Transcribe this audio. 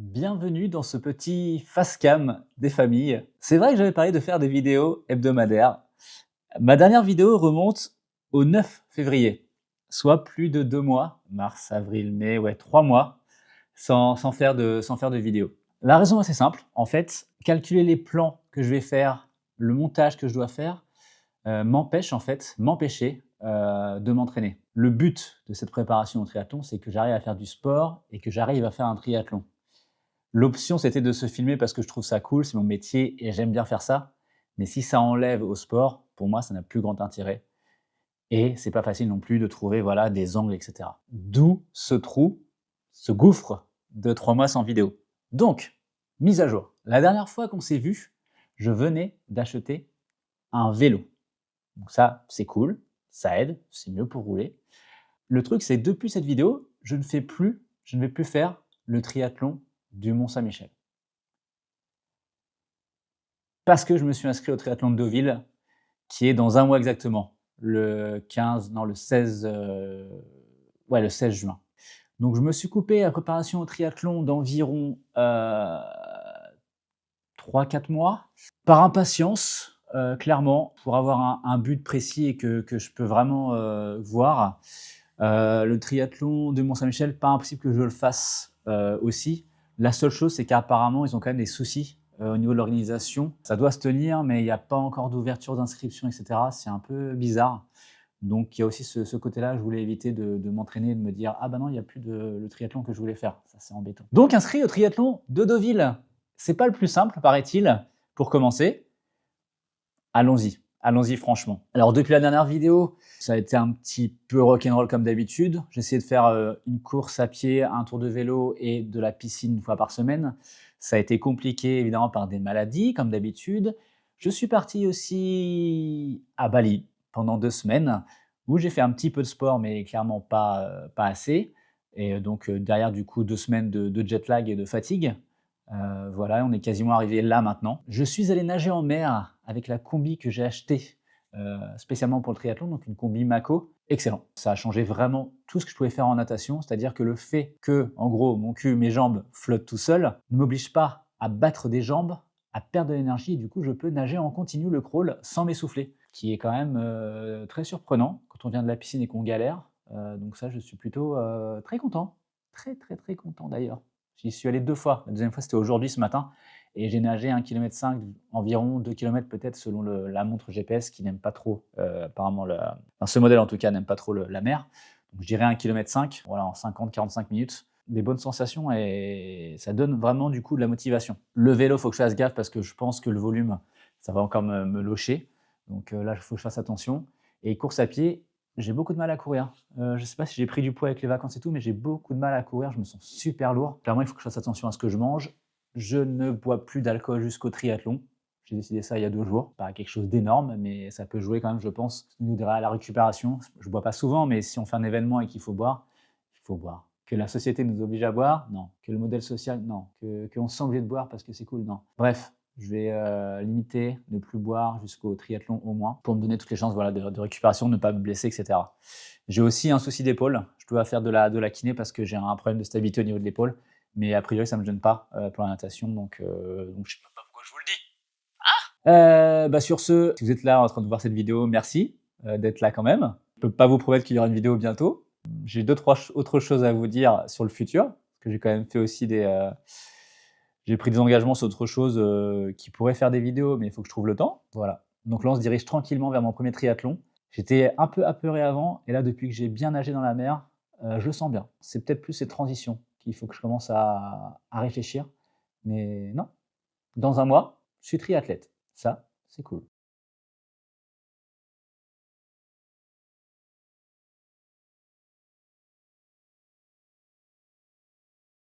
Bienvenue dans ce petit face cam des familles. C'est vrai que j'avais parlé de faire des vidéos hebdomadaires. Ma dernière vidéo remonte au 9 février, soit plus de 2 mois, mars, avril, mai, ouais 3 mois, sans faire de vidéo. La raison est assez simple, en fait, calculer les plans que je vais faire, le montage que je dois faire, m'empêchait de m'entraîner. Le but de cette préparation au triathlon, c'est que j'arrive à faire du sport et que j'arrive à faire un triathlon. L'option, c'était de se filmer parce que je trouve ça cool, c'est mon métier et j'aime bien faire ça. Mais si ça enlève au sport, pour moi, ça n'a plus grand intérêt. Et c'est pas facile non plus de trouver voilà, des angles, etc. D'où ce trou, ce gouffre de 3 mois sans vidéo. Donc, mise à jour. La dernière fois qu'on s'est vu, je venais d'acheter un vélo. Donc ça, c'est cool, ça aide, c'est mieux pour rouler. Le truc, c'est que depuis cette vidéo, je ne vais plus faire le triathlon du Mont-Saint-Michel. Parce que je me suis inscrit au triathlon de Deauville, qui est dans un mois exactement, le 15, non le 16, ouais le 16 juin. Donc je me suis coupé la préparation au triathlon d'environ 3-4 mois, par impatience, clairement, pour avoir un but précis et que je peux vraiment voir. Le triathlon de Mont-Saint-Michel, pas impossible que je le fasse aussi. La seule chose, c'est qu'apparemment, ils ont quand même des soucis au niveau de l'organisation. Ça doit se tenir, mais il n'y a pas encore d'ouverture d'inscription, etc. C'est un peu bizarre. Donc, il y a aussi ce côté-là. Je voulais éviter de m'entraîner et de me dire « Ah bah non, il n'y a plus le triathlon que je voulais faire. » Ça, c'est embêtant. Donc, inscrit au triathlon de Deauville. C'est pas le plus simple, paraît-il, pour commencer. Allons-y. Allons-y franchement. Alors depuis la dernière vidéo, ça a été un petit peu rock'n'roll comme d'habitude. J'ai essayé de faire une course à pied, un tour de vélo et de la piscine une fois par semaine. Ça a été compliqué évidemment par des maladies comme d'habitude. Je suis parti aussi à Bali pendant 2 semaines où j'ai fait un petit peu de sport mais clairement pas assez. Et donc derrière du coup 2 semaines de jet lag et de fatigue. Voilà, on est quasiment arrivé là maintenant. Je suis allé nager en mer avec la combi que j'ai achetée spécialement pour le triathlon, donc une combi Mako. Excellent. Ça a changé vraiment tout ce que je pouvais faire en natation, c'est-à-dire que le fait que, en gros, mon cul, mes jambes flottent tout seul, ne m'oblige pas à battre des jambes, à perdre de l'énergie, et du coup, je peux nager en continu le crawl sans m'essouffler, qui est quand même très surprenant quand on vient de la piscine et qu'on galère. Donc ça, je suis plutôt très content. Très, très, très content d'ailleurs. J'y suis allé 2 fois. La deuxième fois, c'était aujourd'hui, ce matin, et j'ai nagé 1,5 km, environ 2 km peut-être selon la montre GPS qui n'aime pas trop, apparemment, enfin, ce modèle en tout cas n'aime pas trop la mer. Donc je dirais 1,5 km, voilà, en 50-45 minutes. Des bonnes sensations et ça donne vraiment du coup de la motivation. Le vélo, il faut que je fasse gaffe parce que je pense que le volume, ça va encore me locher. Donc là, il faut que je fasse attention. Et course à pied, j'ai beaucoup de mal à courir. Je ne sais pas si j'ai pris du poids avec les vacances et tout, mais j'ai beaucoup de mal à courir. Je me sens super lourd. Clairement, il faut que je fasse attention à ce que je mange. Je ne bois plus d'alcool jusqu'au triathlon. J'ai décidé ça il y a 2 jours. Pas quelque chose d'énorme, mais ça peut jouer quand même, je pense, au niveau de la récupération. Je ne bois pas souvent, mais si on fait un événement et qu'il faut boire, il faut boire. Que la société nous oblige à boire, non. Que le modèle social, non. Qu'on se sent obligé de boire parce que c'est cool, non. Bref, je vais limiter, ne plus boire jusqu'au triathlon au moins, pour me donner toutes les chances voilà, de récupération, ne pas me blesser, etc. J'ai aussi un souci d'épaule. Je dois faire de la kiné parce que j'ai un problème de stabilité au niveau de l'épaule. Mais a priori, ça ne me gêne pas pour la natation. Donc je ne sais même pas pourquoi je vous le dis. Sur ce, si vous êtes là en train de voir cette vidéo, merci d'être là quand même. Je ne peux pas vous promettre qu'il y aura une vidéo bientôt. J'ai 2-3 autres choses à vous dire sur le futur. Parce que j'ai quand même fait aussi j'ai pris des engagements sur autre chose qui pourraient faire des vidéos, mais il faut que je trouve le temps. Voilà. Donc là, on se dirige tranquillement vers mon premier triathlon. J'étais un peu apeuré avant, et là, depuis que j'ai bien nagé dans la mer, je le sens bien. C'est peut-être plus ces transitions qu'il faut que je commence à réfléchir. Mais non, dans un mois, je suis triathlète. Ça, c'est cool.